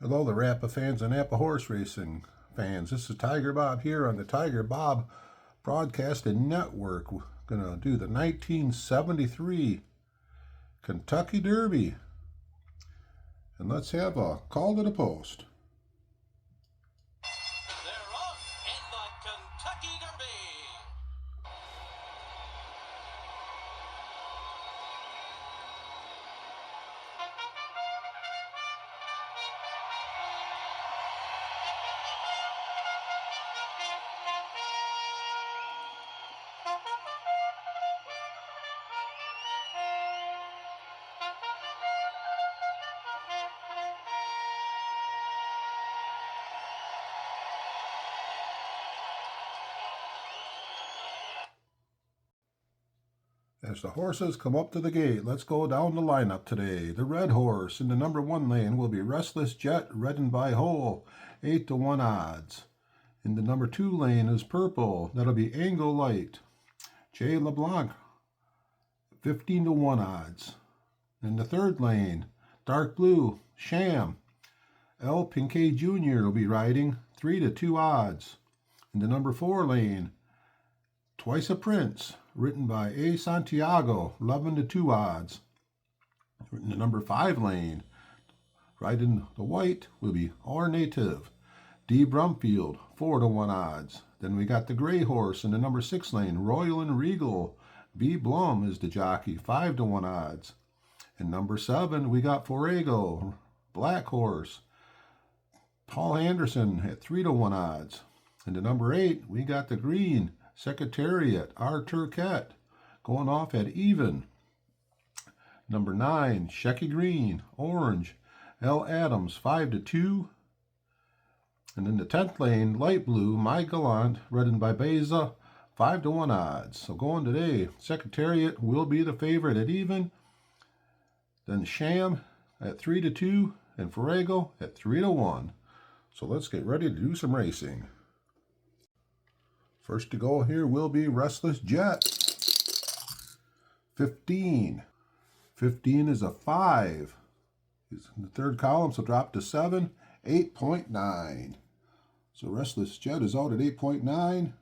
Hello, the Appa fans and Appa horse racing fans. This is Tigerbob here on the Tigerbob Broadcasting Network. We're going to do the 1973 Kentucky Derby. And let's have a call to the post. They're off in the Kentucky Derby. As the horses come up to the gate, let's go down the lineup today. The red horse in the number 1 lane will be Restless Jet, ridden by Hole, 8-1 odds. In the number 2 lane is purple. That'll be Angle Light, J. LeBlanc, 15-1 odds. In the 3rd lane, dark blue, Sham, L. Pinkay Jr. will be riding, 3-2 odds. In the number 4 lane, Twice a Prince, written by A. Santiago, 11-2 odds. In the number 5 lane, riding the white will be Our Native, D. Brumfield, 4-1 odds. Then we got the gray horse in the number 6 lane, Royal and Regal, B. Blum is the jockey, 5-1 odds. In number 7, we got Forego, black horse, Paul Anderson at 3-1 odds. In the number 8, we got the green Secretariat, R. Turquette, going off at even. Number 9, Shecky Green, orange, L. Adams, 5-2. And in the 10th lane, light blue, My Gallant, ridden by Beza, 5-1 odds. So going today, Secretariat will be the favorite at even. Then Sham at 3-2 and Forego at 3-1. So let's get ready to do some racing. First to go here will be Restless Jet. 15. 15 is a 5. He's in the 3rd column, so drop to 7. 8.9. So Restless Jet is out at 8.9.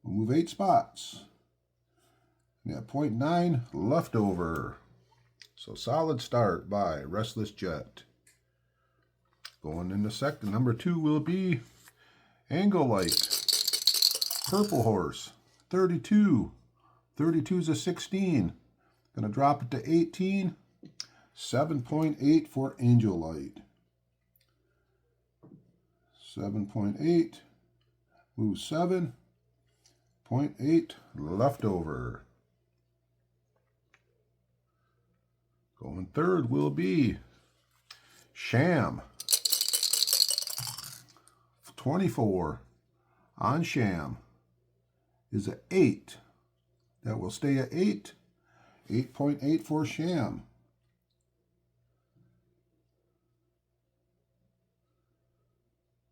We'll move 8 spots. We got 0.9 left over. So solid start by Restless Jet. Going into second, number 2 will be Angle Light, purple horse, 32. 32 is a 16. Gonna drop it to 18. 7.8 for Angel Light. 7.8. Move 7.8 left over. Going third will be Sham. 24 on Sham is an 8. That will stay at 8. 8.8 for Sham.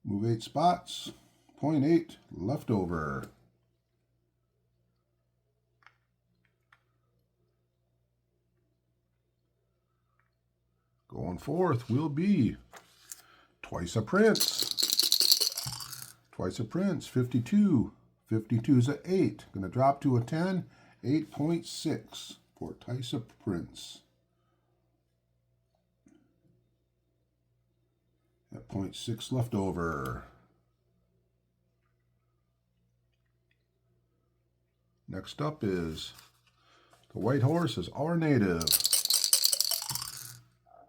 Move 8 spots. 0.8 left over. Going fourth will be Twice a Prince. Twice a Prince, 52. 52 is an 8. Going to drop to a 10. 8.6 for Twice a Prince. At 0.6 left over. Next up is the white horse is Our Native.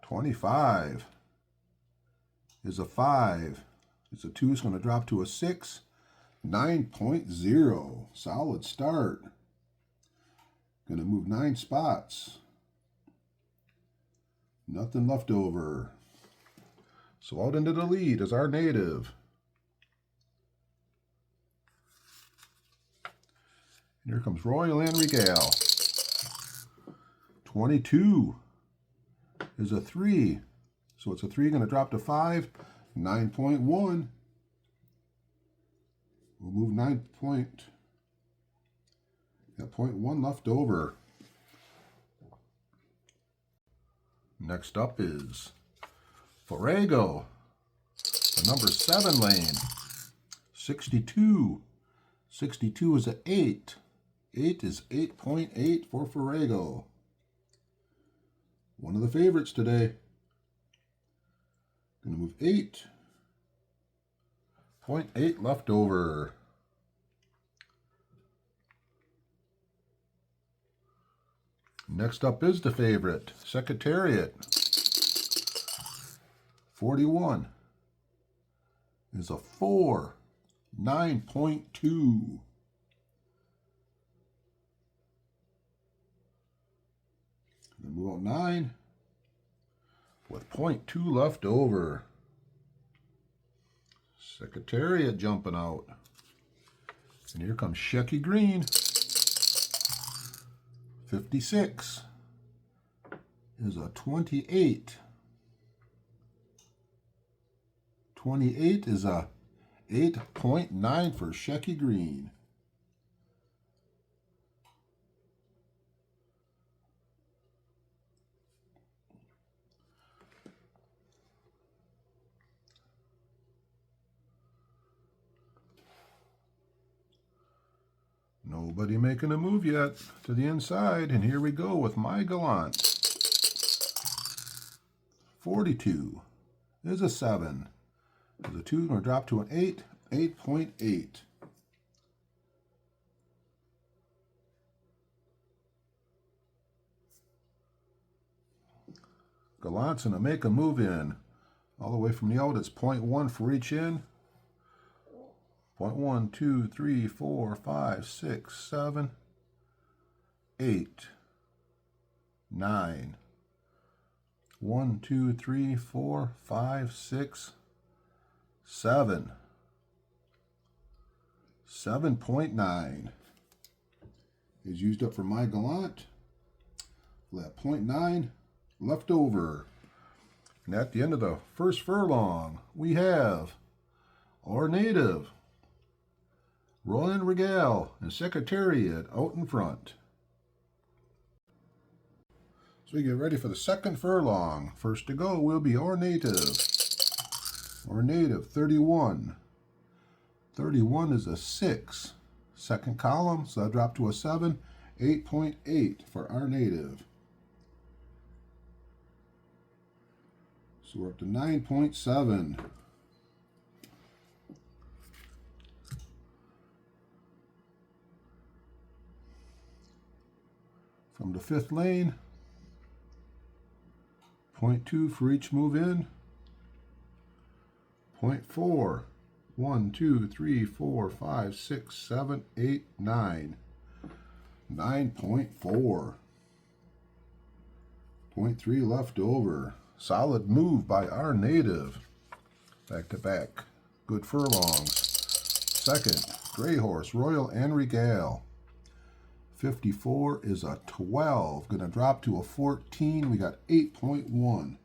25 is a 5. It's a 2, it's going to drop to a 6. 9.0. Solid start. Going to move 9 spots. Nothing left over. So out into the lead is Our Native. And here comes Royal and Regal. 22 is a 3. So it's a 3 going to drop to 5. 9.1. We'll move 9.1 left over. Next up is Forego, the number 7 lane. 62. 62 is an 8. 8 is 8.8 for Forego. One of the favorites today. Going to move 8.8 left over. Next up is the favorite, Secretariat. 41 is a 4, 9.2. Move out 9 with 0.2 left over. Secretariat jumping out. And here comes Shecky Green. 56 is a 28. 28 is a 8.9 for Shecky Green. Nobody making a move yet to the inside, and here we go with My Gallant. 42 is a 7. Is a 2 going to drop to an 8, 8.8. Gallant's going to make a move in. All the way from the out, it's 0.1 for each in. 1, 2, 3, 4, 5, 6, 7, 8, 9. 1, 2, 3, 4, 5, 6, 7. 7.9 is used up for My Gallant. That 0.9 left over. And at the end of the first furlong, we have our native, Roland Regale and Secretariat out in front. So we get ready for the second furlong. First to go will be our native. Our native, 31. 31 is a 6. Second column, so that dropped to a 7. 8.8 for our native. So we're up to 9.7. From the 5th lane, 0.2 for each move in, 0.4, 1, 2, 3, 4, 5, 6, 7, 8, 9, 9.4, 0.3 left over. Solid move by our native. Back to back, good furlongs. Second, Gray Horse, Royal and Regale. 54 is a 12. Going to drop to a 14. We got 8.1.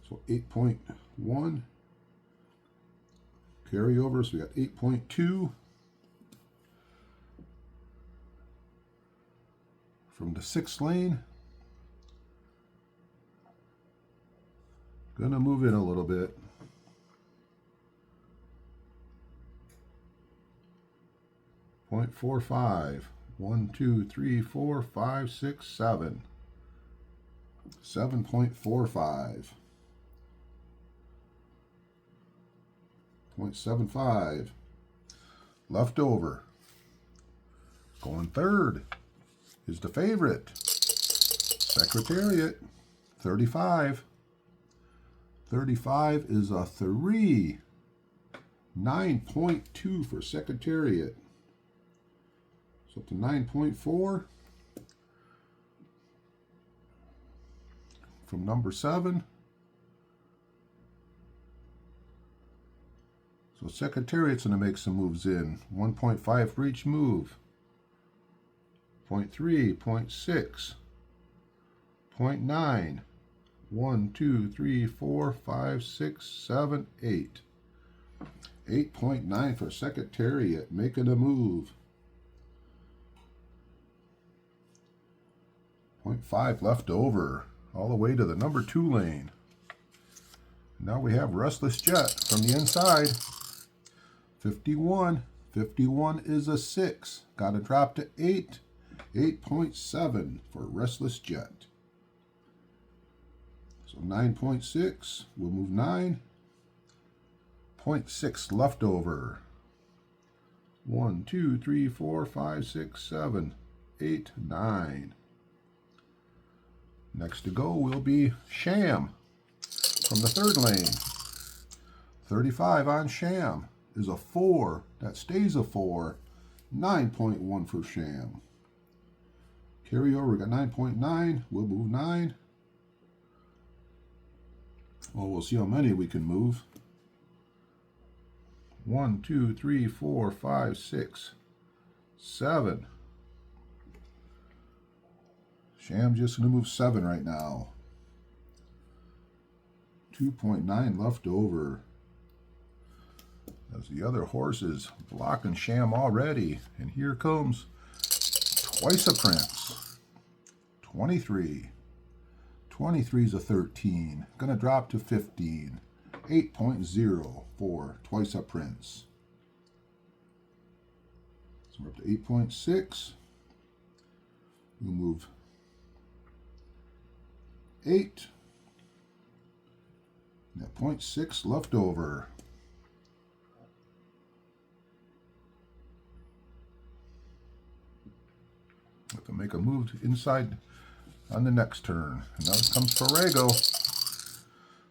So 8.1. Carryover, so we got 8.2. From the 6th lane. Going to move in a little bit. 0.45. 1, 2, 3, 4, 5, 6, 7. 7.45. 0.75. Left over. Going third is the favorite, Secretariat. 35. 35 is a 3. 9.2 for Secretariat. So up to 9.4 from number 7. So Secretariat's going to make some moves in. 1.5 for each move. 0.3, 0.6, 0.9. 1, 2, 3, 4, 5, 6, 7, 8. 8.9 for Secretariat, making a move. 0.5 left over, all the way to the number 2 lane. Now we have Restless Jet from the inside. 51. 51 is a 6. Got to drop to 8. 8.7 for Restless Jet. So 9.6. We'll move 9. 0.6 left over. 1, 2, 3, 4, 5, 6, 7, 8, 9. Next to go will be Sham from the 3rd lane. 35 on Sham is a 4. That stays a 4. 9.1 for Sham. Carryover, we got 9.9. We'll move 9. Well, we'll see how many we can move. 1, 2, 3, 4, 5, 6, 7. Sham's just going to move 7 right now. 2.9 left over. As the other horses blocking Sham already. And here comes Twice a Prince. 23. 23 is a 13. Going to drop to 15. 8.0 for Twice a Prince. So we're up to 8.6. We'll move 8. And that 0.6 left over. Have to make a move inside on the next turn. And now comes Forego.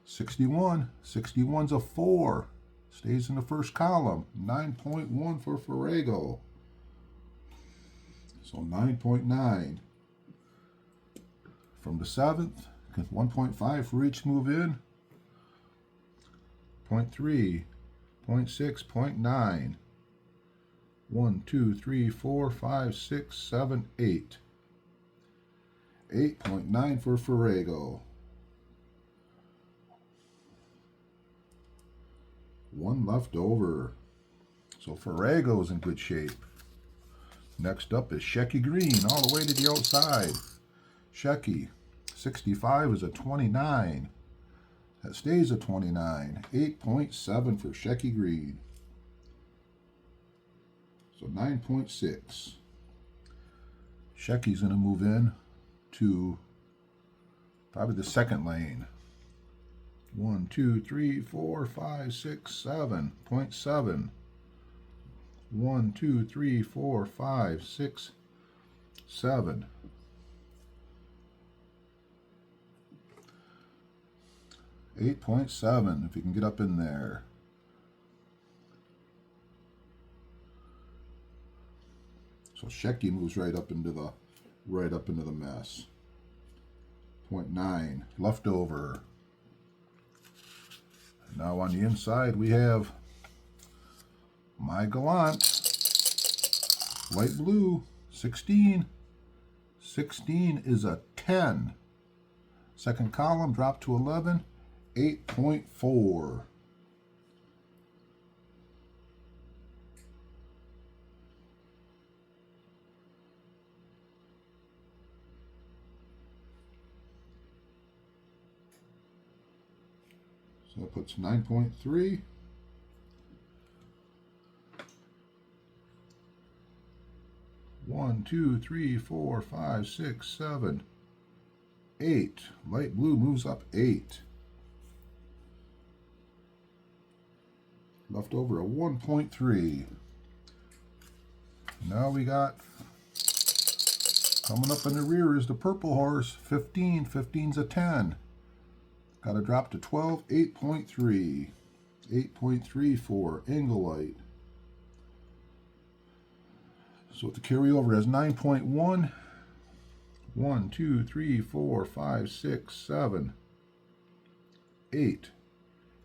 61. 61's a 4. Stays in the first column. 9.1 for Forego. So 9.9. From the 7th, 1.5 for each move in. 0.3, 0.6, 0.9. 1, 2, 3, 4, 5, 6, 7, 8. 8.9 for Forego. 1 left over. So Forego's in good shape. Next up is Shecky Green, all the way to the outside. Shecky, 65 is a 29. That stays a 29. 8.7 for Shecky Green. So 9.6. Shecky's going to move in to probably the 2nd lane. 1, 2, 3, 4, 5, 6, 7. 0.7. 1, 2, 3, 4, 5, 6, 7. 8.7 if you can get up in there. So Shecky moves right up into the mess. 0.9 left over. Now on the inside we have My Gallant, light blue, 16. 16 is a 10. 2nd column dropped to 11. 8.4. So that puts 9.3. One, 2, 3, 4, 5, 6, 7, 8. Light blue moves up 8. Left over a 1.3. Now we got, coming up in the rear is the purple horse, 15. 15's a 10. Got to drop to 12, 8.3. 8.3 for Engelite. So with the carryover has 9.1. 1, 2, 3, 4, 5, 6, 7, 8.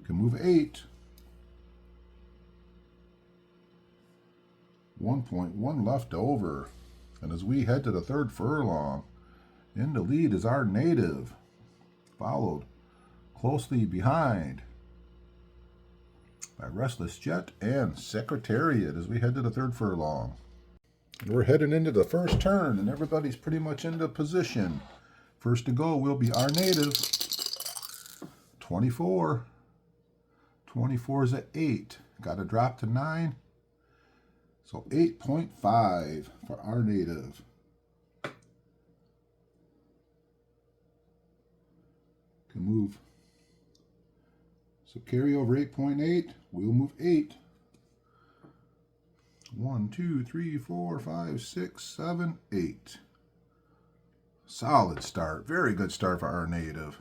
Can move 8. 1.1 left over. And as we head to the 3rd furlong, in the lead is our Native, followed closely behind by Restless Jet and Secretariat as we head to the 3rd furlong. And we're heading into the first turn, and everybody's pretty much into position. First to go will be our native. 24. 24 is at 8. Got to drop to 9. So 8.5 for our native. Can move. So carry over 8.8. We'll move 8. 1, 2, 3, 4, 5, 6, 7, 8. Solid start. Very good start for our native.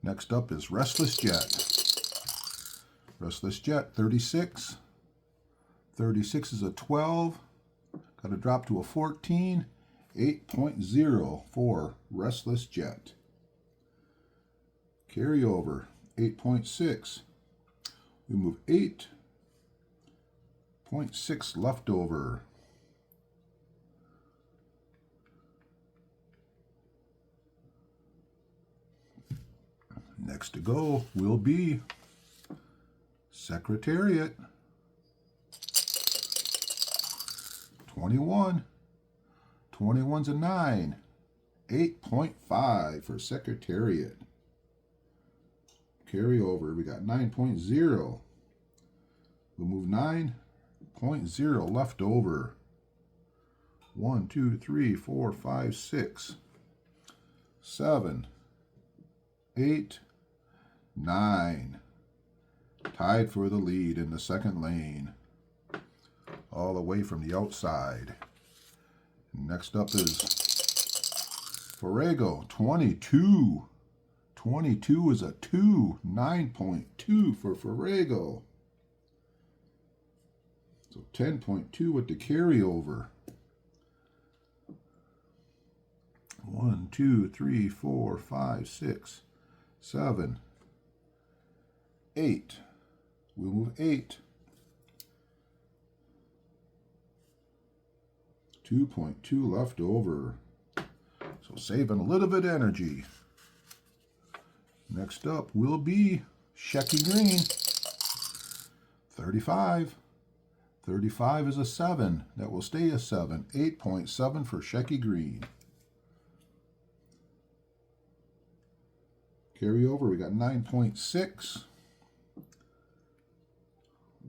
Next up is Restless Jet. Restless Jet, 36. 36 is a 12. Got to drop to a 14. 8.0 for Restless Jet. Carry over, 8.6. We move 8.6 left over. Next to go will be Secretariat. 21. 21's a 9. 8.5 for Secretariat. Carry over. We got 9.0. We'll move 9.0 left over. 1, 2, 3, 4, 5, 6, 7, 8, 9. Tied for the lead in the second lane. All the way from the outside. Next up is Forego, 22. 22 is a 2. 9.2 for Forego. So 10.2 with the carryover. 1, 2, 3, 4, 5, 6, 7, 8. We'll move 8. 2.2 left over. So saving a little bit of energy. Next up will be Shecky Green. 35. 35 is a 7. That will stay a 7. 8.7 for Shecky Green. Carry over, we got 9.6.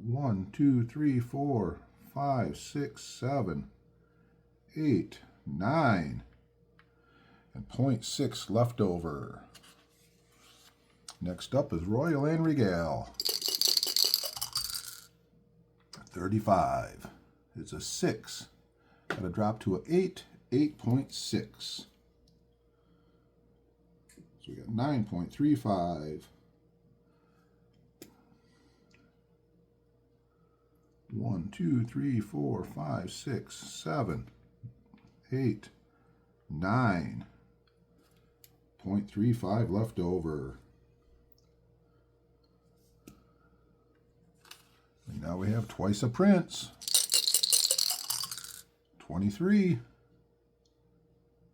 1, 2, 3, 4, 5, 6, 7, 8, 9. And 0.6 left over. Next up is Royal and Regal. 35. It's a 6. Got to drop to an 8. 8.6. So we got 9.35. 1, 2, 3, 4, 5, 6, 7, 8, 9. 0.35 left over. And now we have twice a Prince. 23.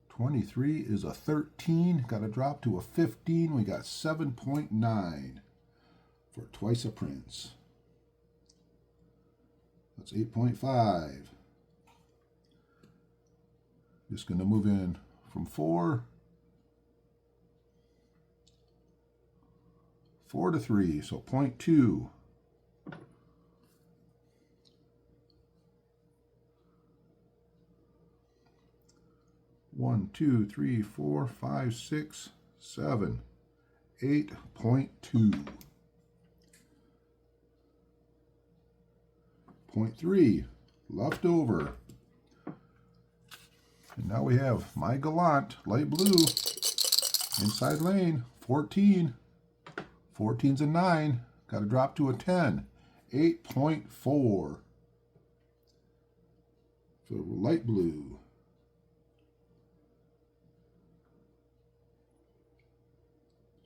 23 is a 13. Got to drop to a 15. We got 7.9 for twice a Prince. That's 8.5. Just going to move in from 4 to 3, so 0.2. 1, 2, 3, 4, 5, 6, 7, 8.2. 0.3 left over. And now we have My Gallant, light blue, inside lane, 14. 14's a 9. Got to drop to a 10. 8.4 for light blue.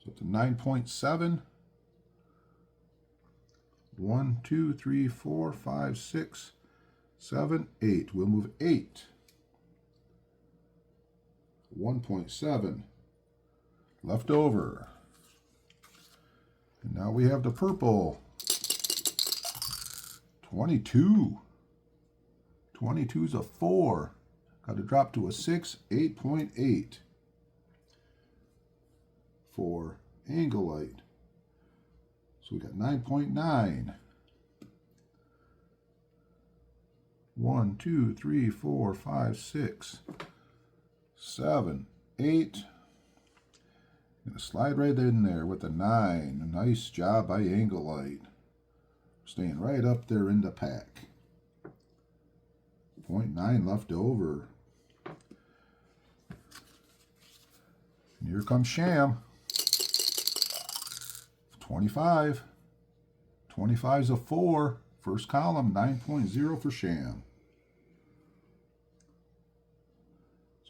So it's a 9.7. 1, 2, 3, 4, 5, 6, 7, 8. We'll move 8. 1.7 left over. And now we have the purple. 22. 22's a 4. Got to drop to a 6. 8.8. for angle light. So we got 9.9. 1, 2, 3, 4, 5, 6, 7, 8. Gonna slide right in there with a 9. Nice job by angle light. Staying right up there in the pack. 0.9 left over. And here comes Sham. 25. 25 is a 4. First column, 9.0 for Sham.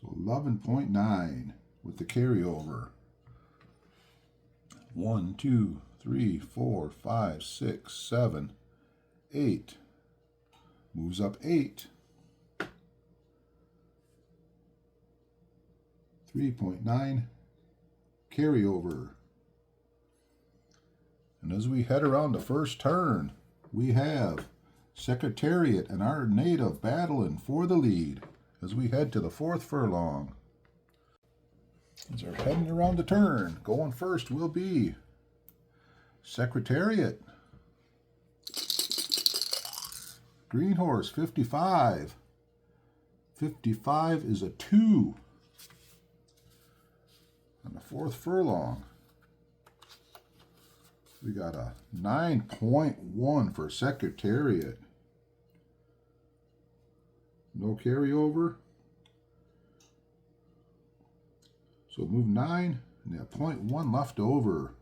So 11.9 with the carryover. 1, 2, 3, 4, 5, 6, 7, 8. Moves up 8. 3.9 carryover. And as we head around the first turn, we have Secretariat and our native battling for the lead as we head to the 4th furlong. As they're heading around the turn, going first will be Secretariat. Green horse, 55. 55 is a 2 on the 4th furlong. We got a 9.1 for Secretariat. No carryover. So move 9, and they have 0.1 left over.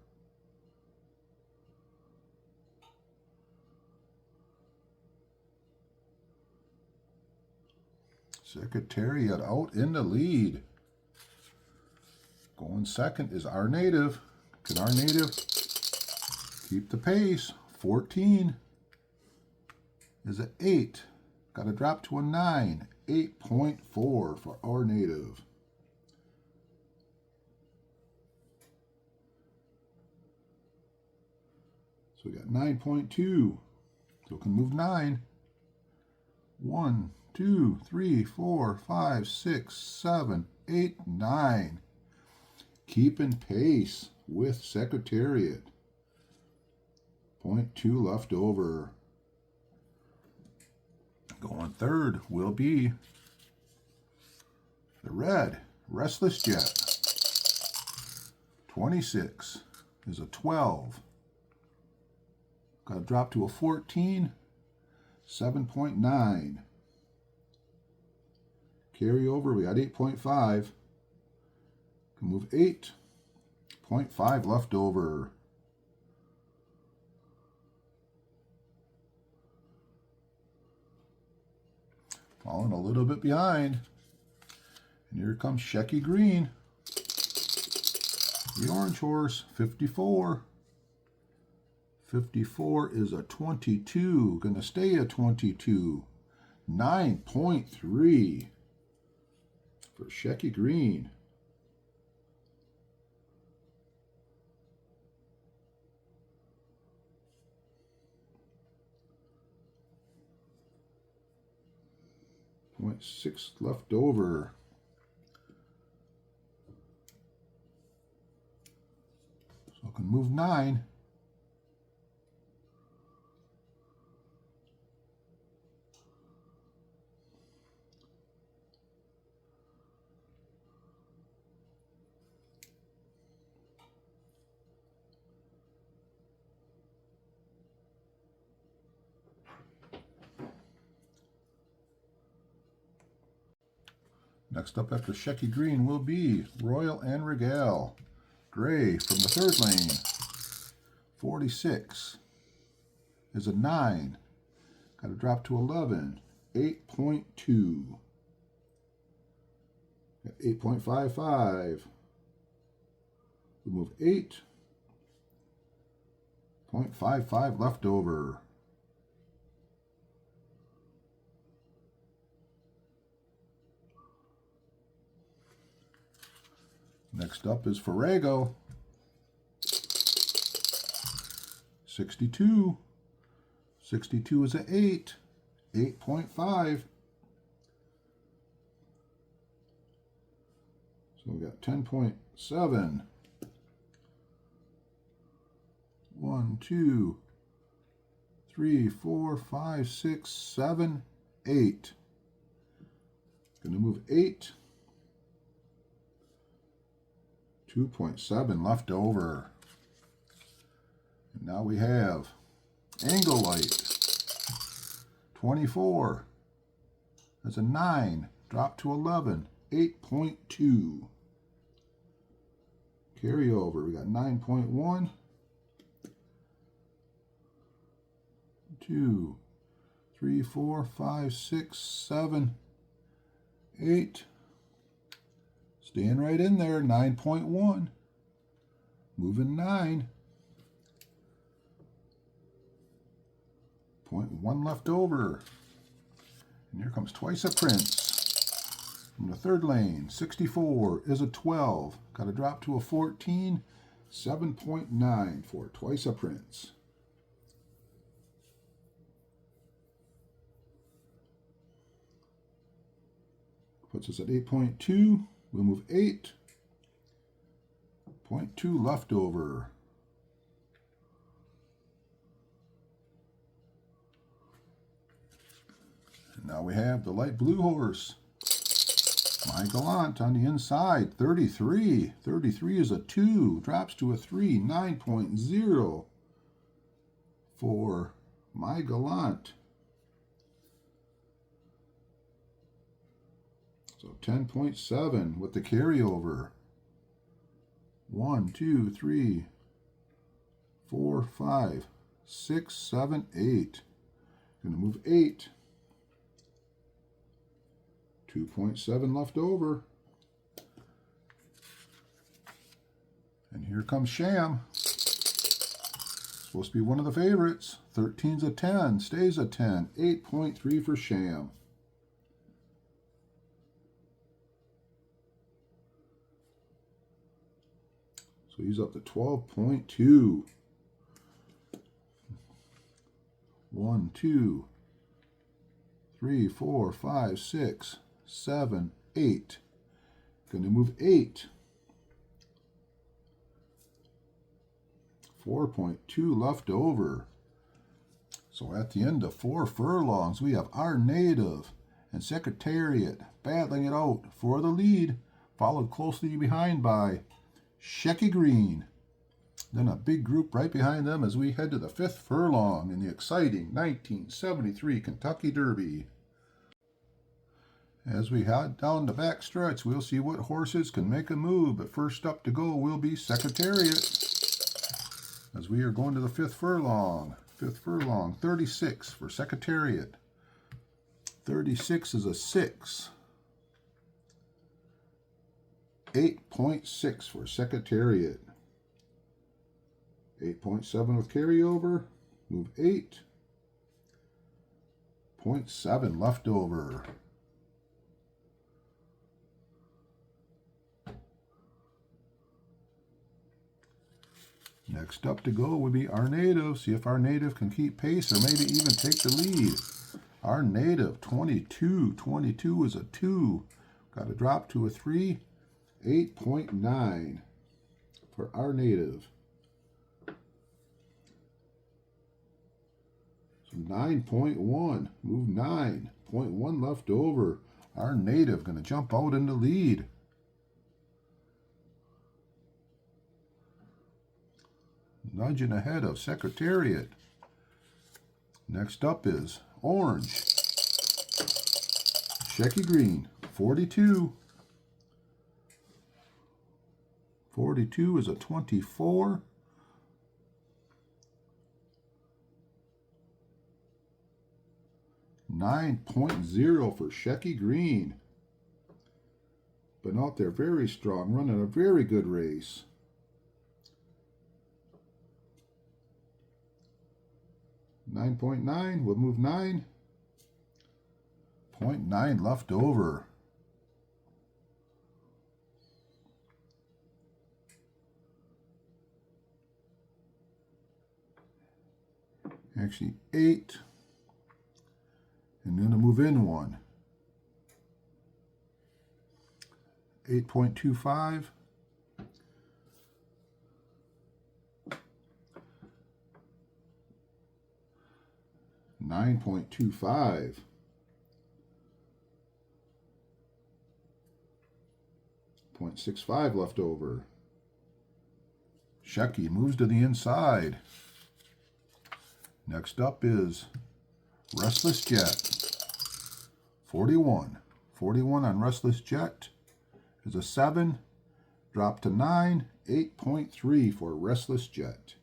Secretariat out in the lead. Going second is our native. Can our native keep the pace? 14 is an 8. Got to drop to a 9. 8.4 for our native. So we got 9.2. So we can move 9. 1, 2, 3, 4, 5, 6, 7, 8, 9. Keeping pace with Secretariat. 0.2 left over. Going third will be the red Restless Jet. 26 is a 12. Got to drop to a 14. 7.9. Carry over, we got 8.5. Can move 8.5 left over. Falling a little bit behind. And here comes Shecky Green. The orange horse, 54. 54 is a 22. Gonna stay a 22. 9.3 for Shecky Green. .6 left over. So I can move 9. Next up after Shecky Green will be Royal and Regal. Gray from the 3rd lane. 46 is a 9. Got to drop to 11. 8.2. Got 8.55. We move 8.55 left over. Next up is Forego. 62. 62 is an 8. 8.5. So we got 10.7. 1, 2, 3, 4, 5, 6, 7, 8. Going to move 8. 2.7 left over. And now we have Angle Light. 24. That's a 9. Drop to 11. 8.2. Carryover. We got 9.1. 2, 3, 4, 5, 6, 7, 8. Staying right in there. 9.1. Moving 9. 0.1 left over. And here comes Twice a Prince. From the third lane, 64 is a 12. Got to drop to a 14. 7.9 for Twice a Prince. Puts us at 8.2. We'll move 8. 0.2 left over. And now we have the light blue horse. My Gallant on the inside. 33. 33 is a 2. Drops to a 3. 9.0 for My Gallant. So 10.7 with the carryover. 1, 2, 3, 4, 5, 6, 7, 8. Going to move 8. 2.7 left over. And here comes Sham. Supposed to be one of the favorites. 13's a 10. Stays a 10. 8.3 for Sham. So he's up to 12.2. 1, 2, 3, 4, 5, 6, 7, 8. Going to move 8. 4.2 left over. So at the end of 4 furlongs, we have Our Native and Secretariat battling it out for the lead, followed closely behind by Shecky Green. Then a big group right behind them as we head to the 5th furlong in the exciting 1973 Kentucky Derby. As we head down the back stretch, we'll see what horses can make a move, but first up to go will be Secretariat. As we are going to the 5th furlong. 5th furlong, 36 for Secretariat. 36 is a 6. 8.6 for Secretariat. 8.7 with carryover. Move 8. 0.7 left over. Next up to go would be Our Native. See if Our Native can keep pace or maybe even take the lead. Our Native, 22. 22 is a 2. Got to drop to a 3. 8.9 for Our Native. So 9.1. Move 9. 0.1 left over. Our Native going to jump out in the lead. Nudging ahead of Secretariat. Next up is Orange. Shecky Green, 42. 42 is a 24. 9.0 for Shecky Green. Been out there very strong, running a very good race. $9.9, we'll move 9. 0.9 left over. Actually 8. And then to move in 1. 8.25. 9.25. .65 left over. Shecky moves to the inside. Next up is Restless Jet. 41. 41 on Restless Jet is a 7. Drop to 9. 8.3 for Restless Jet.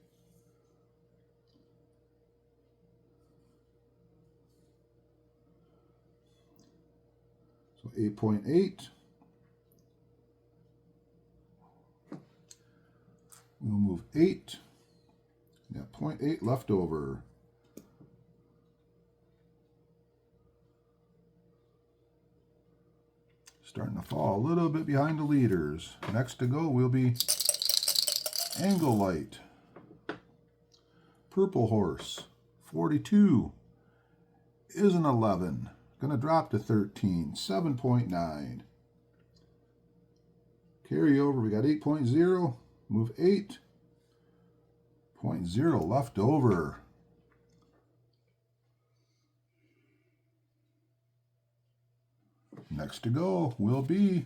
So 8.8. We'll move 8. Yeah, 0.8 left over. Starting to fall a little bit behind the leaders. Next to go will be Angle Light. Purple Horse. 42 is an 11. Gonna drop to 13. 7.9. Carry over. We got 8.0. Move 8.0 left over. Next to go will be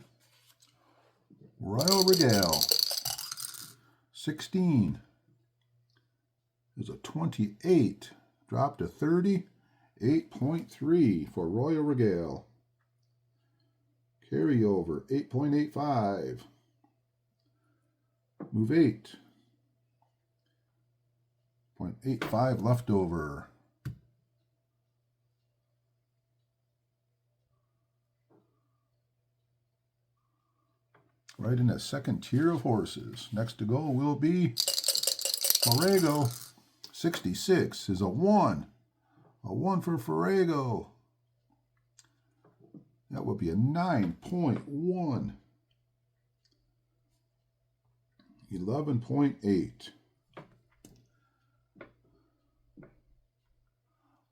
Royal Regale. 16 is a 28. Drop to 30. 8.3 for Royal Regale. Carry over. 8.85. Move 8.85 left over. Right in that second tier of horses. Next to go will be Forego. 66 is a 1. A 1 for Forego. That would be a 9.1. 11.8.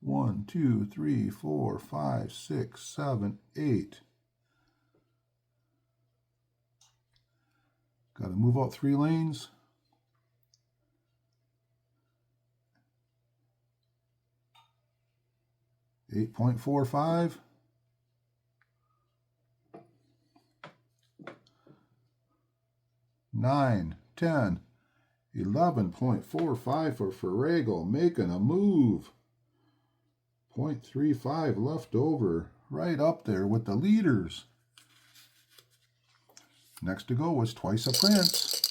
1, 2, 3, 4, 5, 6, 7, 8. Got to move out 3 lanes. $8.45. 9, 10, 11.45 for Forego, making a move. 0.35 left over, right up there with the leaders. Next to go was Twice a Prince.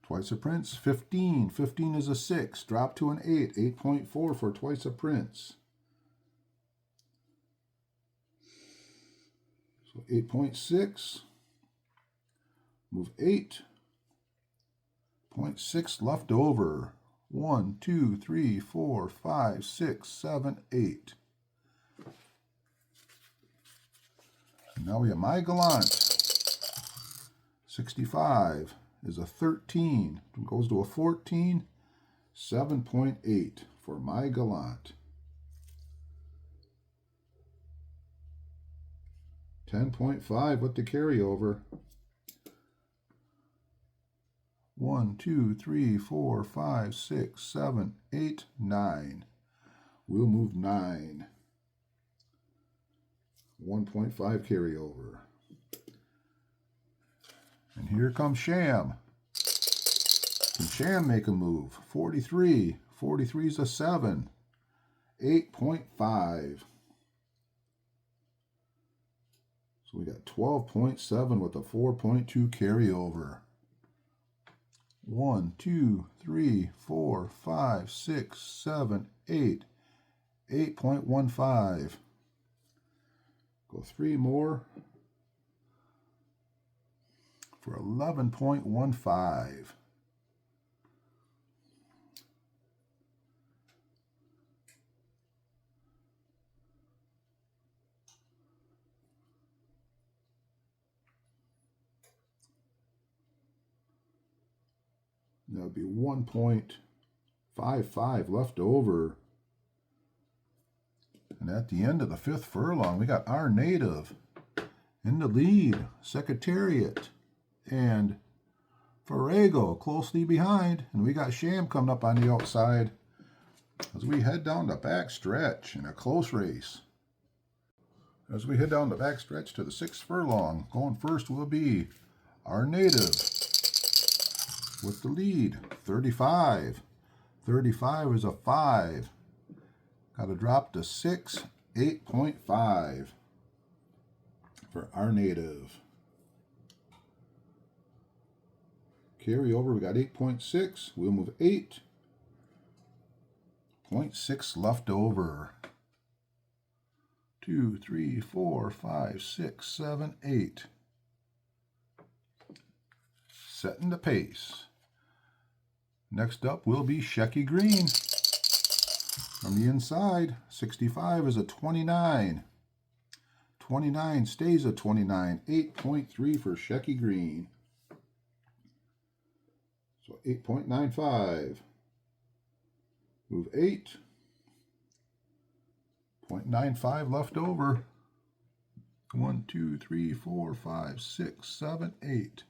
Twice a Prince, 15. 15 is a 6. Drop to an 8. 8.4 for Twice a Prince. So 8.6. Move 8.6 left over. 1, 2, 3, 4, 5, 6, 7, 8. Now we have My Gallant. 65 is a 13. It goes to a 14. 7.8 for My Gallant. 10.5 with the carryover. 1, 2, 3, 4, 5, 6, 7, 8, 9. We'll move 9. 1.5 carryover. And here comes Sham. Can Sham make a move? 43. 43 is a 7. 8.5. So we got 12.7 with a 4.2 carryover. 1, 2, 3, 4, 5, 6, 7, 8. 8.15. Go 3 more for 11.15. That would be 1.55 left over. And at the end of the 5th furlong, we got Our Native in the lead. Secretariat and Forego closely behind. And we got Sham coming up on the outside. as we head down the back stretch in a close race. As we head down the back stretch to the 6th furlong, going first will be our native with the lead, 35. 35 is a 5. Got to drop to 6, 8.5 for our native. Carry over, we got 8.6. We'll move 8.6 left over. 2, 3, 4, 5, 6, 7, 8. Setting the pace. Next up will be Shecky Green. From the inside, 65 is a 29. 29 stays a 29. 8.3 for Shecky Green. So 8.95. Move 8.95 left over. 1, 2, 3, 4, 5, 6, 7, 8.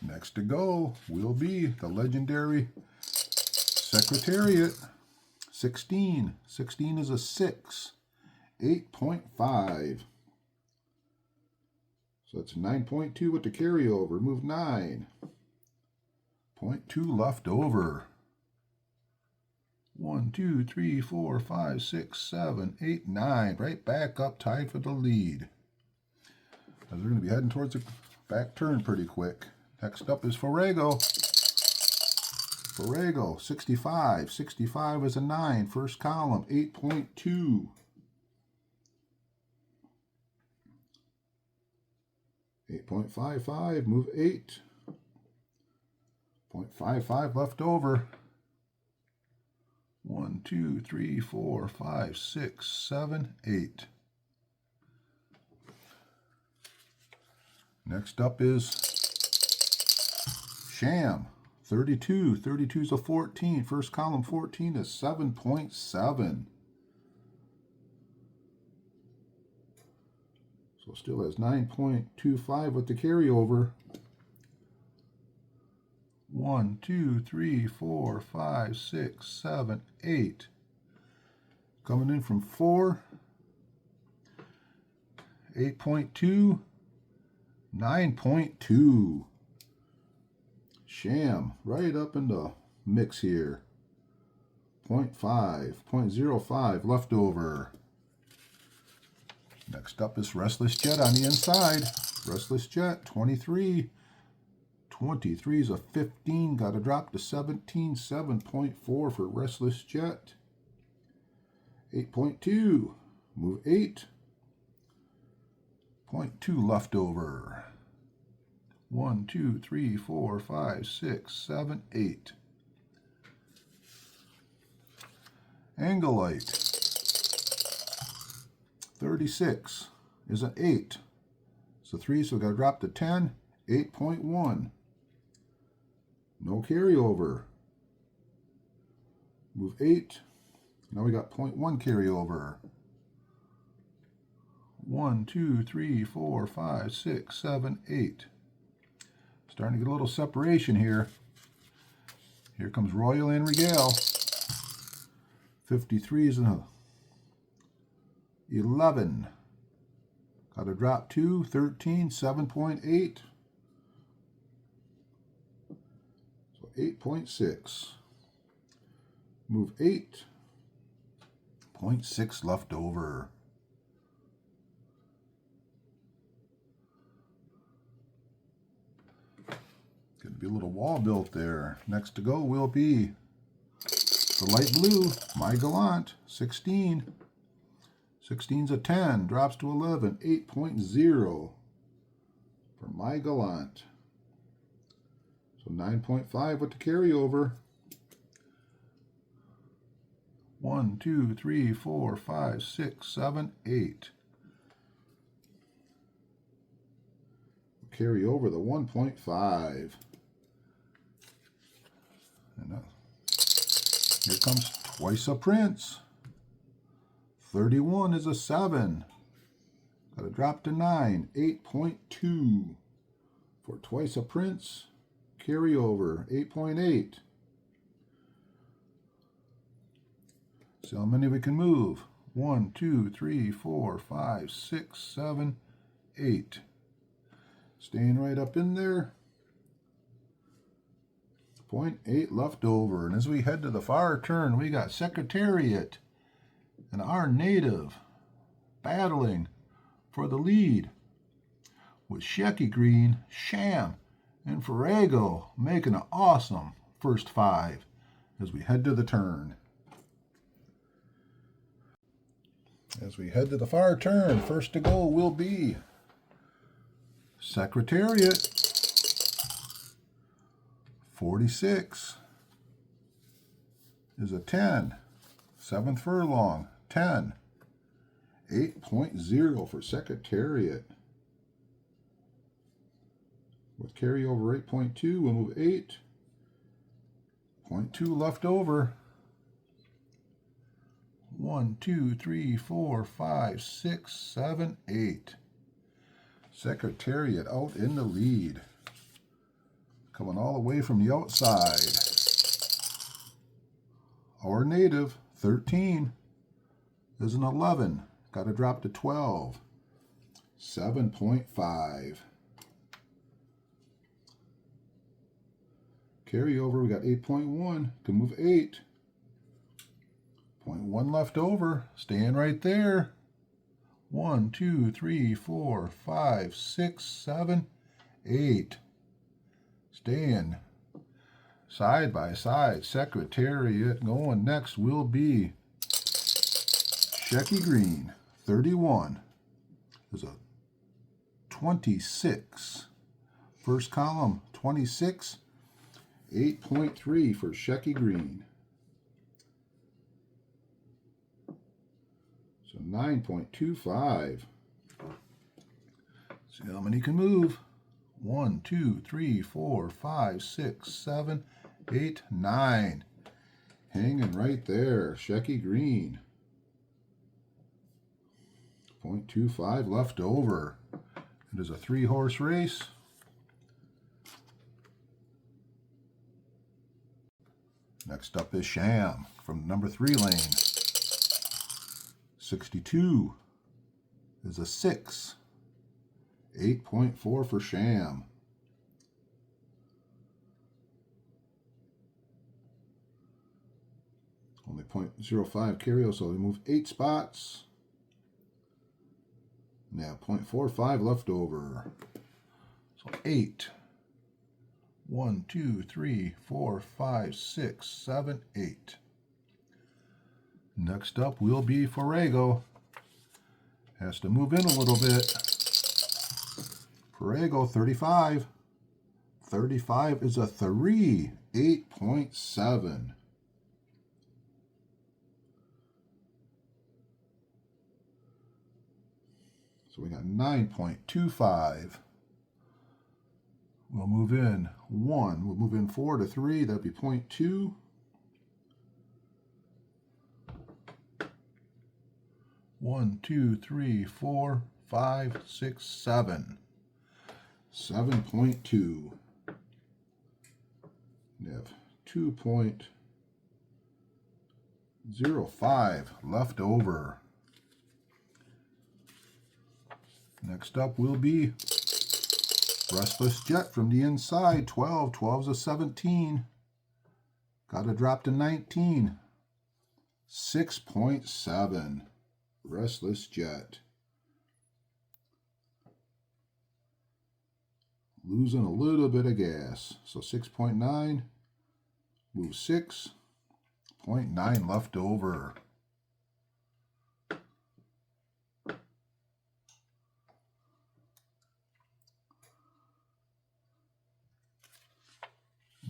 Next to go will be the legendary Secretariat. 16. 16 is a 6. 8.5. So that's 9.2 with the carryover. Move 9.2 left over. 1, 2, 3, 4, 5, 6, 7, 8, 9. Right back up, tied for the lead. As we're going to be heading towards the back turn pretty quick. Next up is Forego. Forego, 65. 65 is a 9. First column, 8.2. 8.55, move 8.55 left over. 1, 2, 3, 4, 5, 6, 7, 8. Next up is Sham. 32. 32 is a 14. First column 14 is 7.7. So still has 9.25 with the carryover. 1, 2, 3, 4, 5, 6, 7, 8. Coming in from 4. 8.2. 9.2. Sham right up in the mix here. 0.5. 0.05 left over. Next up is Restless Jet on the inside. Restless Jet, 23. 23 is a 15. Got to drop to 17. 7.4 for Restless Jet. 8.2. Move 8.2 left over. 1, 2, 3, 4, 5, 6, 7, 8. Angelite. 36 is an 8. It's a 3, so we got to drop to 10. 8.1. No carryover. Move 8. Now we got 0.1 carryover. 1, 2, 3, 4, 5, 6, 7, 8. Starting to get a little separation here. Here comes Royal and Regale. 53 is a 11. Got to drop 2, 13, 7.8. So 8.6. Move 8.6 left over. Going to be a little wall built there. Next to go will be the light blue, My Gallant, 16. 16's a 10, drops to 11, 8.0 for My Gallant. So 9.5 with the carryover. 1, 2, 3, 4, 5, 6, 7, 8. Carry over the 1.5. And here comes Twice a Prince. 31 is a 7. Got to drop to 9. 8.2 for Twice a Prince. Carry over 8.8. See how many we can move. 1, 2, 3, 4, 5, 6, 7, 8. Staying right up in there. 0.8 left over. And as we head to the far turn, we got Secretariat and our native battling for the lead, with Shecky Green, Sham, and Forego making an awesome first 5 as we head to the turn. As we head to the far turn, first to go will be Secretariat. 46 is a 10. 7th furlong, 10. 8.0 for Secretariat. With carryover 8.2, we'll move 8. 0.2 left over. 1, 2, 3, 4, 5, 6, 7, 8. Secretariat out in the lead. Coming all the way from the outside. Our native, 13, is an 11. Got to drop to 12. 7.5. Carryover, we got 8.1. Can move 8. 0.1 left over. Staying right there. 1, 2, 3, 4, 5, 6, 7, 8. Staying side by side. Secretariat going next will be Shecky Green. 31 is a 26. First column, 26. 8.3 for Shecky Green. So 9.25. See how many can move. 1, 2, 3, 4, 5, 6, 7, 8, 9. Hanging right there. Shecky Green. 0.25 left over. It is a 3-horse race. Next up is Sham from number 3 lane. 62 is a 6. 8.4 for Sham. Only 0.05 carry, so we move 8 spots. Now 0.45 left over. So 8. 1, 2, 3, 4, 5, 6, 7, 8. Next up will be Forego. Has to move in a little bit. Forego, 35. 35 is a 3. 8.7. So we got 9.25. We'll move in 1. We'll move in 4 to 3. That'd be 0.2. 1, 2, 3, 4, 5, 6, 7. 7.2. We have 2.05 left over. Next up will be Restless Jet from the inside. 12. 12's a 17. Got to drop to 19. 6.7. Restless Jet. Losing a little bit of gas. So 6.9. Move 6. 0.9 left over.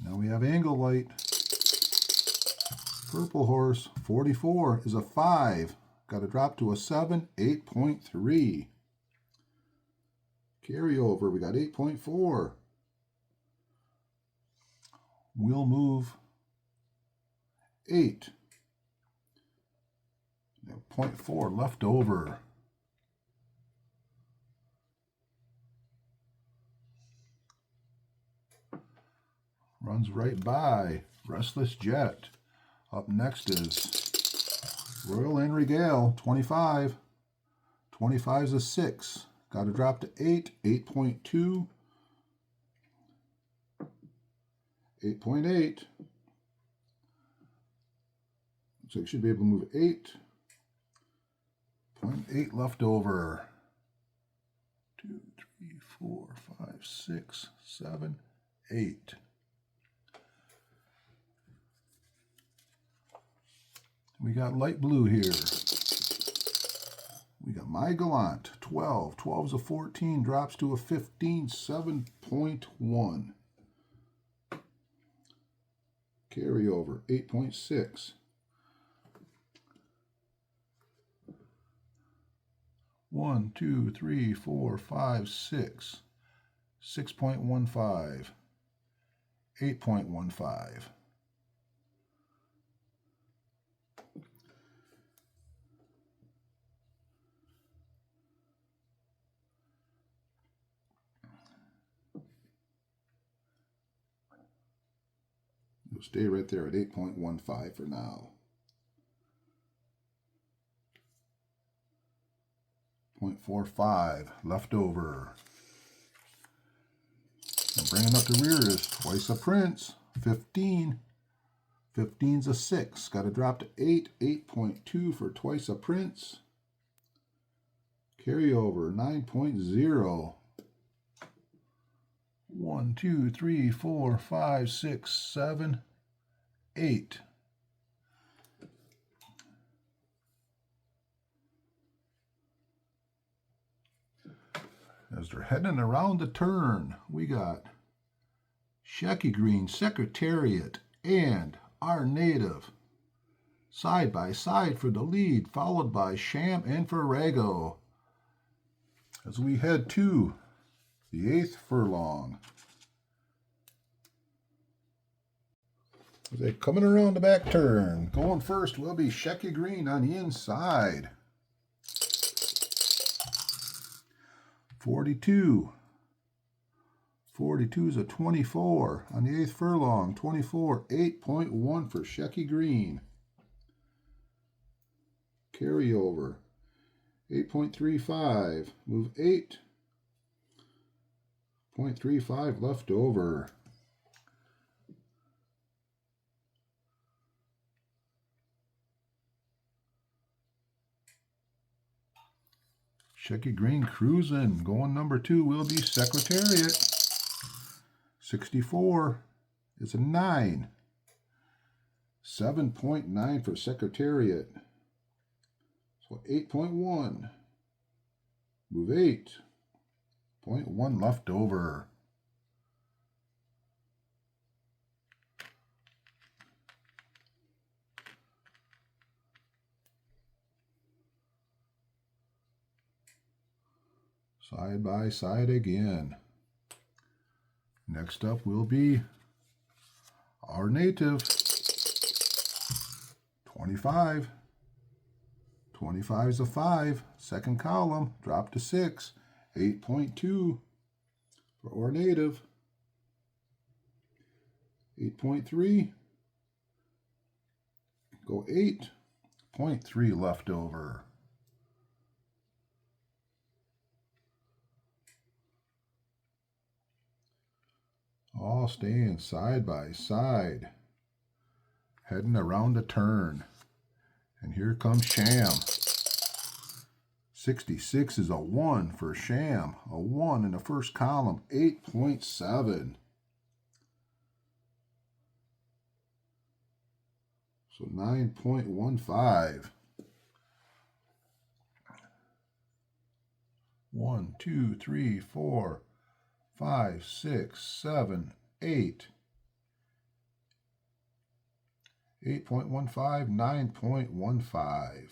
Now we have Angle Light. Purple Horse, 44 is a 5. Got to drop to a 7, 8.3. Carryover, we got 8.4. We'll move 8. 0.4 left over. Runs right by Restless Jet. Up next is Royal and Regale, 25. 25 is a 6. Got to drop to 8. 8.2. 8.8. So you should be able to move 8. 0.8 left over. 2, 3, 4, 5, 6, 7, 8. We got light blue here. We got My Gallant, 12. 12 is a 14, drops to a 15, 7.1. Carryover, 8.6. 1, 2, 3, 4, 5, 6. 6.15. 8.15. We'll stay right there at 8.15 for now. 0.45 left over. And bringing up the rear is Twice a Prince, 15. 15's a 6. Got to drop to 8. 8.2 for Twice a Prince. Carryover, 9.0. 1, 2, 3, 4, 5, 6, 7, 8. As they're heading around the turn, we got Shecky Green, Secretariat, and Our Native side by side for the lead, followed by Sham and Forego. As we head to the 8th furlong. They're coming around the back turn. Going first will be Shecky Green on the inside. 42. 42 is a 24 on the 8th furlong. 24, 8.1 for Shecky Green. Carryover, 8.35. Move 8. 0.35 left over. Shecky Green cruising. Going number 2 will be Secretariat. 64 is a 9. 7.9 for Secretariat. So 8.1. Move 8. 0.1 left over. Side by side again. Next up will be Our Native. 25. 25 is a 5. Second column, drop to 6. 8.2 for Our Native. 8.3. Go 8.3 left over. All staying side by side. Heading around the turn. And here comes Sham. 66 is a 1 for Sham. A 1 in the first column. 8.7. So 9.15. 1, 2, 3, 4, 5, 6, 7, 8. 8.15, 9.15.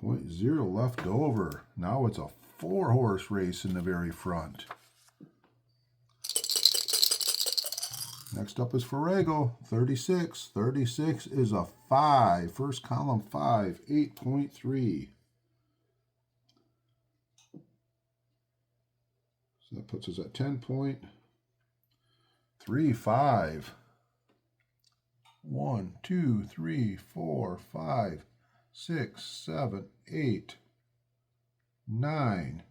0.0 left over. Now it's a 4-horse race in the very front. Next up is Forego, 36. 36 is a 5. First column 5, 8.3. So that puts us at 10.35. 1, 2, 3, 4, 5, 6, 7, 8, 9.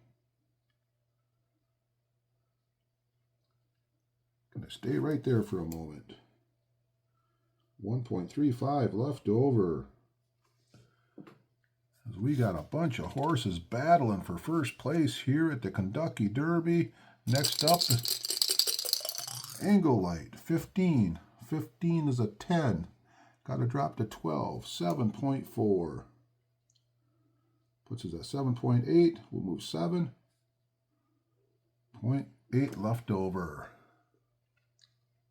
Gonna stay right there for a moment. 1.35 left over. As we got a bunch of horses battling for first place here at the Kentucky Derby. Next up, Angle Light, 15. 15 is a 10. Got to drop to 12. 7.4. Puts us at 7.8. We'll move 7.8 left over.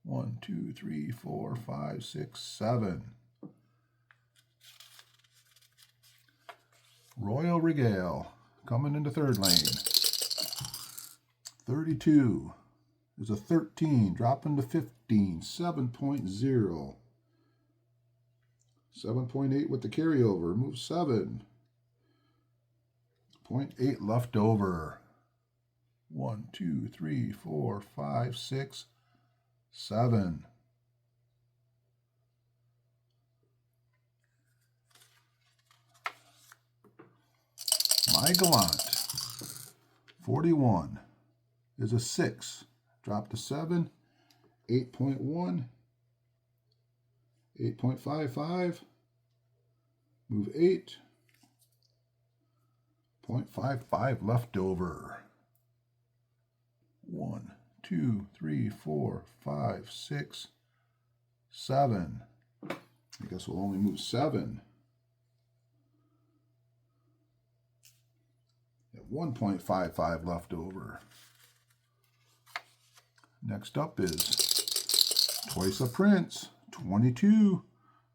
1, 2, 3, 4, 5, 6, 7. Royal Regale coming into third lane. 32 is a 13, dropping to 15, 7.0. 7.8 with the carryover, move 7.8 left over. 1, 2, 3, 4, 5, 6, 7. My Gallant, 41 is a 6. Drop to 7, 8.1, 8.55, move 8.55 left over. 1, 2, 3, 4, 5, 6, 7. I guess we'll only move 7. At 1.55 left over. Next up is Twice a Prince, 22.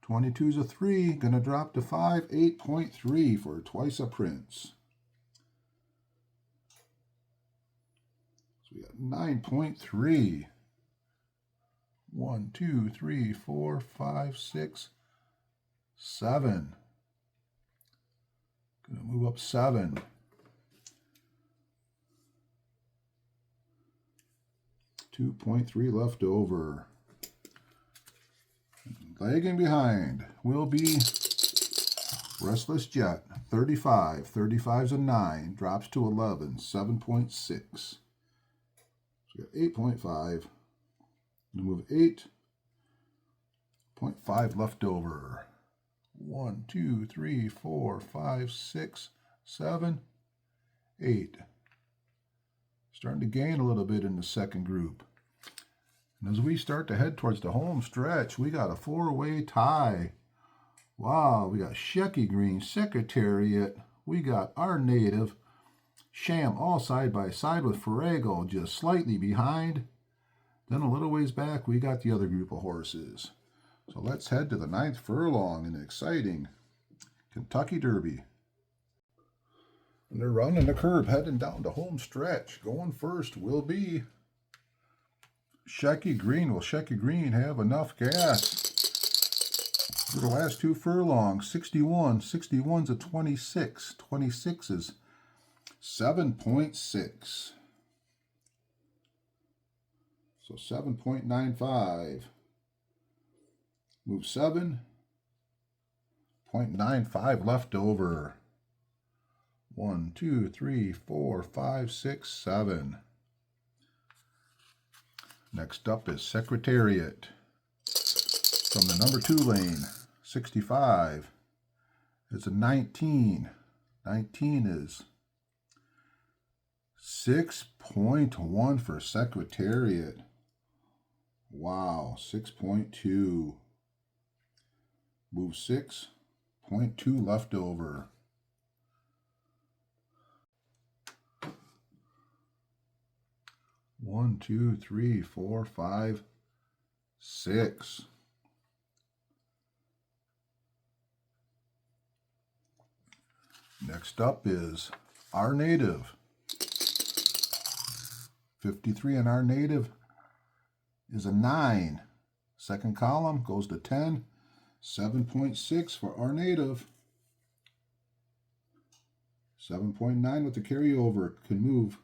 22 is a 3, gonna drop to 5, 8.3 for Twice a Prince. So we got 9.3. 1, 2, 3, 4, 5, 6, 7. Gonna move up 7. 2.3 left over. Lagging behind will be Restless Jet, 35. 35's a 9, drops to 11, 7.6. So we got 8.5. We'll move 8.5 left over. 1, 2, 3, 4, 5, 6, 7, 8. Starting to gain a little bit in the second group. And as we start to head towards the home stretch, we got a 4-way tie. Wow, we got Shecky Green, Secretariat. We got Our Native, Sham, all side by side with Forego just slightly behind. Then a little ways back, we got the other group of horses. So let's head to the 9th furlong in the exciting Kentucky Derby. And they're running the curve, heading down the home stretch. Going first will be Shecky Green. Will Shecky Green have enough gas for the last 2 furlongs? 61. 61's a 26. 26 is 7.6. So 7.95. Move 7.95 left over. 1, 2, 3, 4, 5, 6, 7. Next up is Secretariat. From the number 2 lane, 65. It's a 19. 19 is 6.1 for Secretariat. Wow, 6.2. Move 6.2 left over. 1, 2, 3, 4, 5, 6. Next up is Our Native. 53 and Our Native is a 9. Second column goes to 10. 7.6 for Our Native. 7.9 with the carryover, can move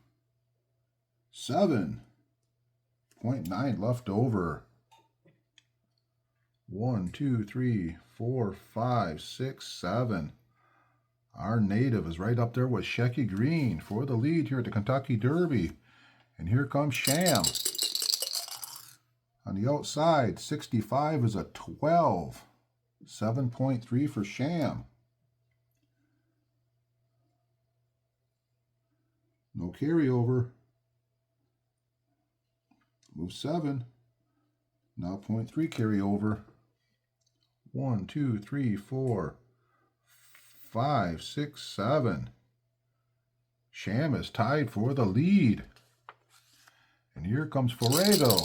7.9 left over. 1, 2, 3, 4, 5, 6, 7. Our native is right up there with Shecky Green for the lead here at the Kentucky Derby. And here comes Sham. On the outside, 65 is a 12. 7.3 for Sham. No carryover. Move 7. Now 0.3 carryover. 1, 2, 3, 4, 5, 6, 7. Sham is tied for the lead. And here comes Forego.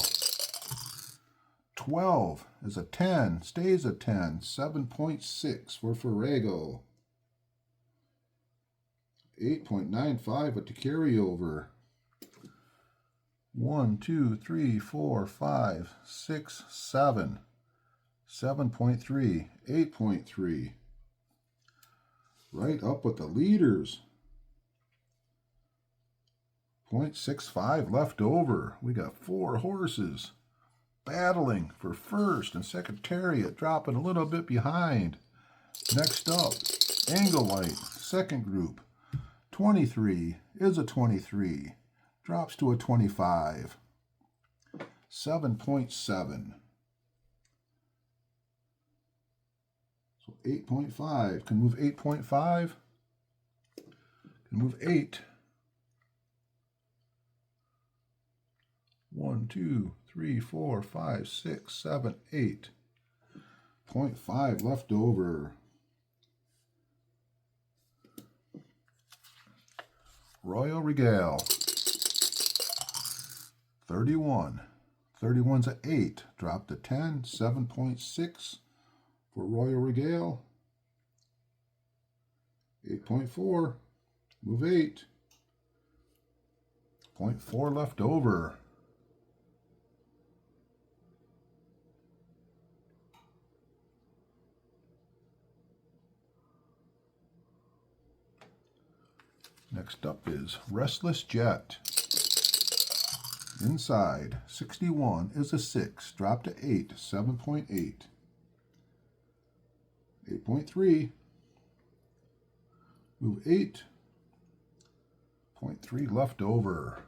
12 is a 10, stays a 10, 7.6 for Forego. 8.95 at the carryover. 1, 2, 3, 4, 5, 6, 7. 7.3, 8.3. Right up with the leaders. 0.65 left over. We got 4 horses battling for first, and Secretariat dropping a little bit behind. Next up, Anglelight, second group. 23 is a 23. Drops to a 25. 7.7. So 8.5. Can move 8.5. Can move 8. 1, 2, 3, 4, 5, 6, 7, 8. 0.5 left over. Royal Regale. 31. 31's a 8. Drop to 10. 7.6 for Royal Regale. 8.4. Move 8. 0.4 left over. Next up is Restless Jet. Inside, 61 is a 6. Drop to 8, 7.8. 8.3. Move 8. 0.3 left over.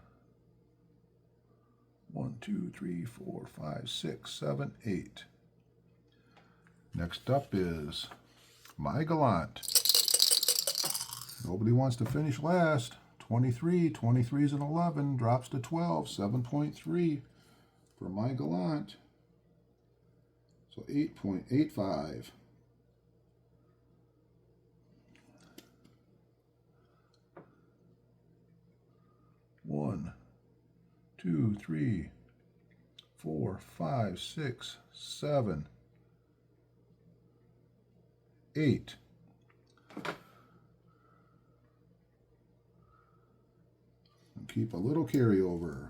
1, 2, 3, 4, 5, 6, 7, 8. Next up is My Gallant. Nobody wants to finish last. 23. 23 is an 11. Drops to 12. 7.3 for My Gallant. So 8.85. One, 2, 3, 4, 5, 6, 7, 8. And keep a little carryover.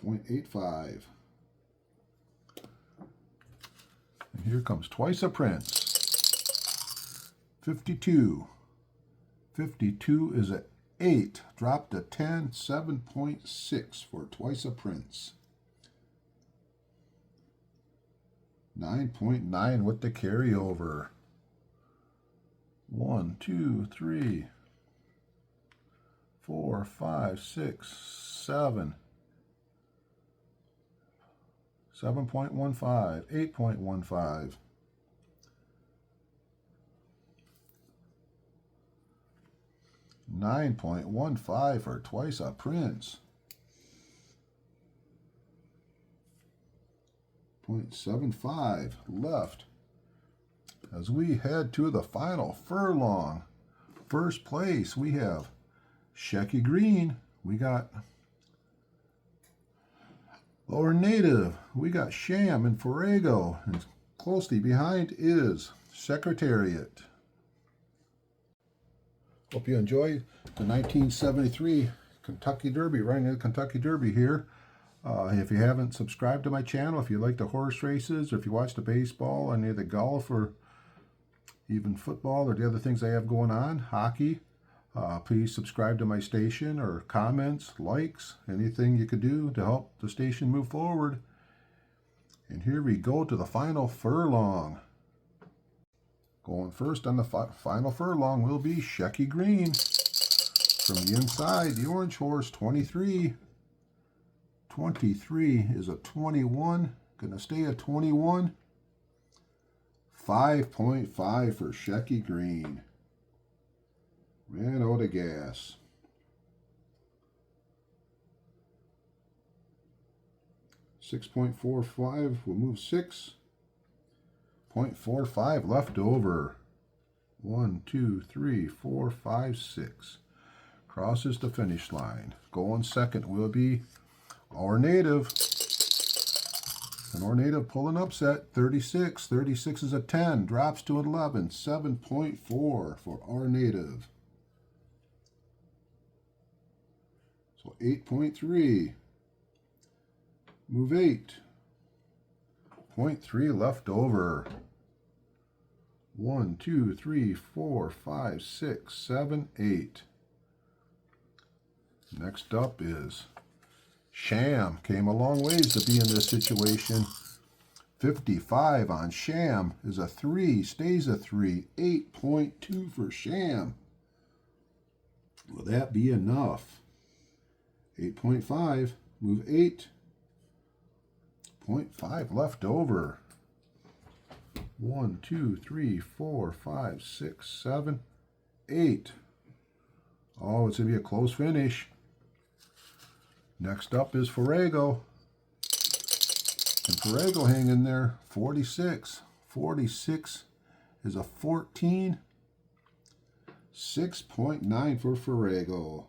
0.85. And here comes Twice a Prince. 52. 52 is a 8. Drop to 10. 7.6 for Twice a Prince. 9.9 with the carryover. 1, 2, 3, 4, 5, 6, 7. 7.15. 8.15. 9.15 for Twice a Prince. 0.75 left as we head to the final furlong. First place, we have Shecky Green. We got Lower Native. We got Sham and Forego. And closely behind is Secretariat. Hope you enjoyed the 1973 Kentucky Derby, running the Kentucky Derby here. If you haven't subscribed to my channel, if you like the horse races, or if you watch the baseball, any of the golf, or even football, or the other things I have going on, hockey, Please subscribe to my station, or comments, likes, anything you could do to help the station move forward. And here we go to the final furlong. Going first on the final furlong will be Shecky Green. From the inside, the orange horse, 23. 23 is a 21. Gonna stay at 21. 5.5 for Shecky Green. Ran out of gas. $6.45 will move 6.45 left over. 1, 2, 3, 4, 5, 6. Crosses the finish line. Going second will be Our Native. And Our Native pulling upset. 36. 36 is a 10. Drops to 11. 7.4 for Our Native. So 8.3. Move 8. 0.3 left over. 1, 2, 3, 4, 5, 6, 7, 8. Next up is Sham. Came a long ways to be in this situation. 55 on Sham is a 3. Stays a 3. 8.2 for Sham. Will that be enough? 8.5. Move 8. 0.5 left over. 1, 2, 3, 4, 5, 6, 7, 8. Oh, it's going to be a close finish. Next up is Forego. And Forego hanging there. 46. 46 is a 14. 6.9 for Forego.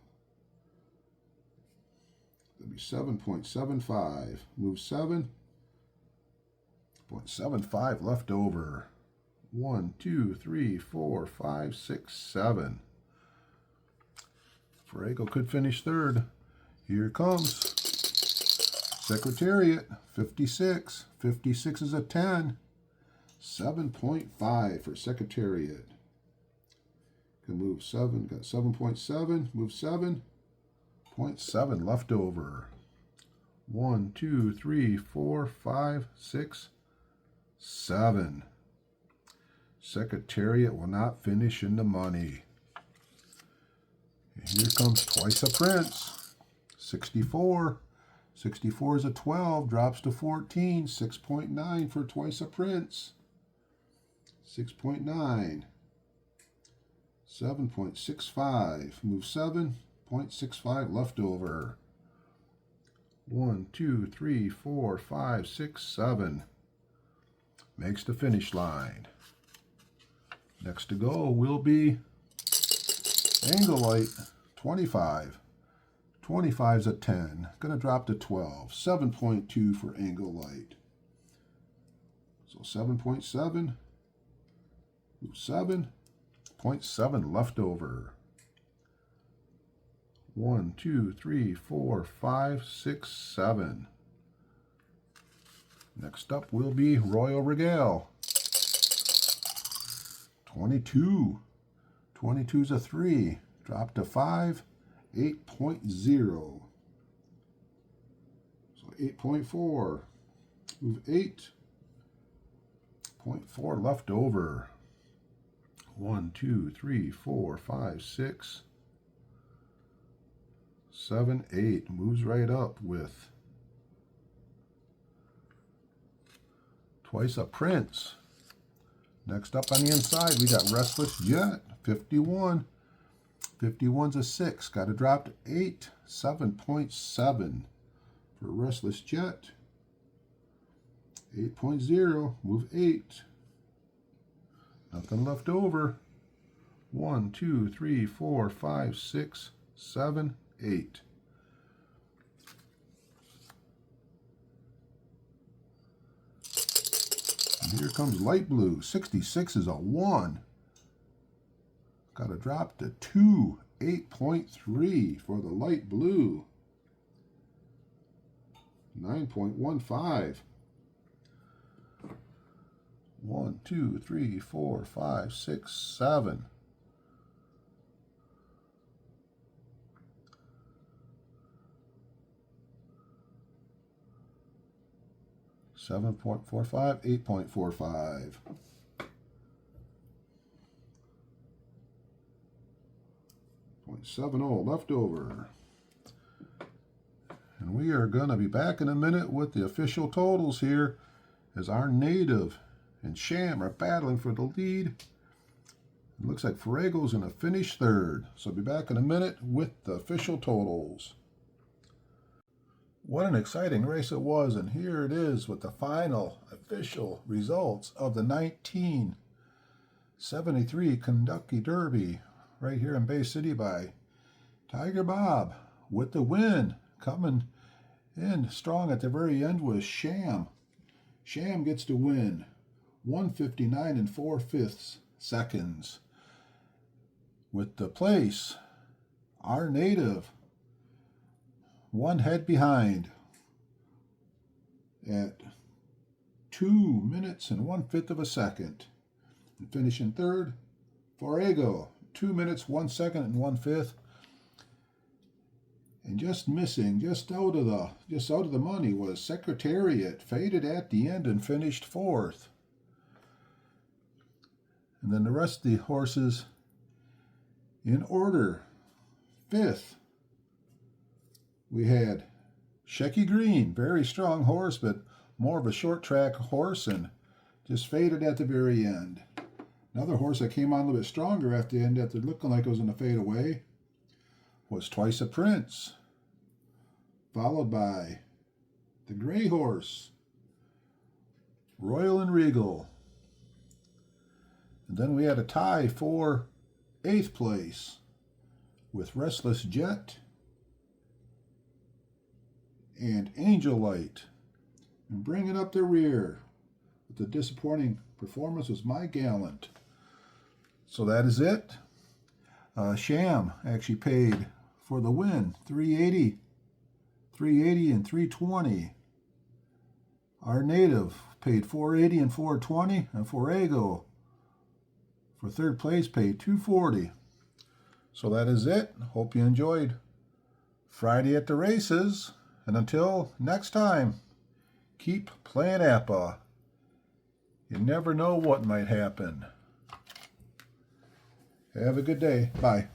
That'll be 7.75. Move 7. 0.75 left over. 1, 2, 3, 4, 5, 6, 7. Forego could finish third. Here comes Secretariat. 56. 56 is a 10. 7.5 for Secretariat. Can move 7. Got 7.7. Move 7. 0.7 left over. 1, 2, 3, 4, 5, 6, 7. Secretariat will not finish in the money. And here comes Twice a Prince. 64. 64 is a 12. Drops to 14. 6.9 for Twice a Prince. 6.9. 7.65. Move 7. 0.65 left over. 1, 2, 3, 4, 5, 6, 7. Makes the finish line. Next to go will be Anglelight. 25. 25 is a 10. Going to drop to 12. 7.2 for Anglelight. So 7.7. 7. 0.7 left over. 1, 2, 3, 4, 5, 6, 7. Next up will be Royal Regale. 22. 22 is a 3. Drop to 5. 8.0. So 8.4. Move 8. 0.4 left over. 1, 2, 3, 4, 5, 6, 7, 8. Moves right up with Twice a Prince. Next up on the inside, we got Restless Jet. 51. 51's a 6. Got to drop to 8. 7.7 for Restless Jet. 8.0. Move 8. Nothing left over. 1, 2, 3, 4, 5, 6, 7, 8. And here comes Light Blue. 66 is a 1. Got to drop to 2. 8.3 for the Light Blue. 9.15. 1, 2, 3, 4, 5, 6, 7. 7.45, 8.45. .70 left over. And we are going to be back in a minute with the official totals here as our Native and Sham are battling for the lead. It looks like Forego's going to finish third. So I'll be back in a minute with the official totals. What an exciting race it was, and here it is with the final official results of the 1973 Kentucky Derby right here in Bay City by Tigerbob with the win. Coming in strong at the very end was Sham. Sham gets to win 1:59 4/5 seconds. With the place, our Native one head behind at 2 minutes and 1/5 of a second. And finishing third, Forego, 2 minutes, 1 second and 1/5. And just missing, just out of the money was Secretariat, faded at the end and finished fourth. And then the rest of the horses in order. Fifth, we had Shecky Green, very strong horse, but more of a short track horse and just faded at the very end. Another horse that came on a little bit stronger at the end, after looking like it was going to fade away, was Twice a Prince, followed by the gray horse, Royal and Regal. And then we had a tie for 8th place with Restless Jet and Angel Light. And bringing up the rear with the disappointing performance was My Gallant. So that is it. Sham actually paid for the win, $380 and $320. Our Native paid $480 and $420, and Forego for third place paid $240. So that is it. Hope you enjoyed Friday at the races. And until next time, keep playing Appa. You never know what might happen. Have a good day. Bye.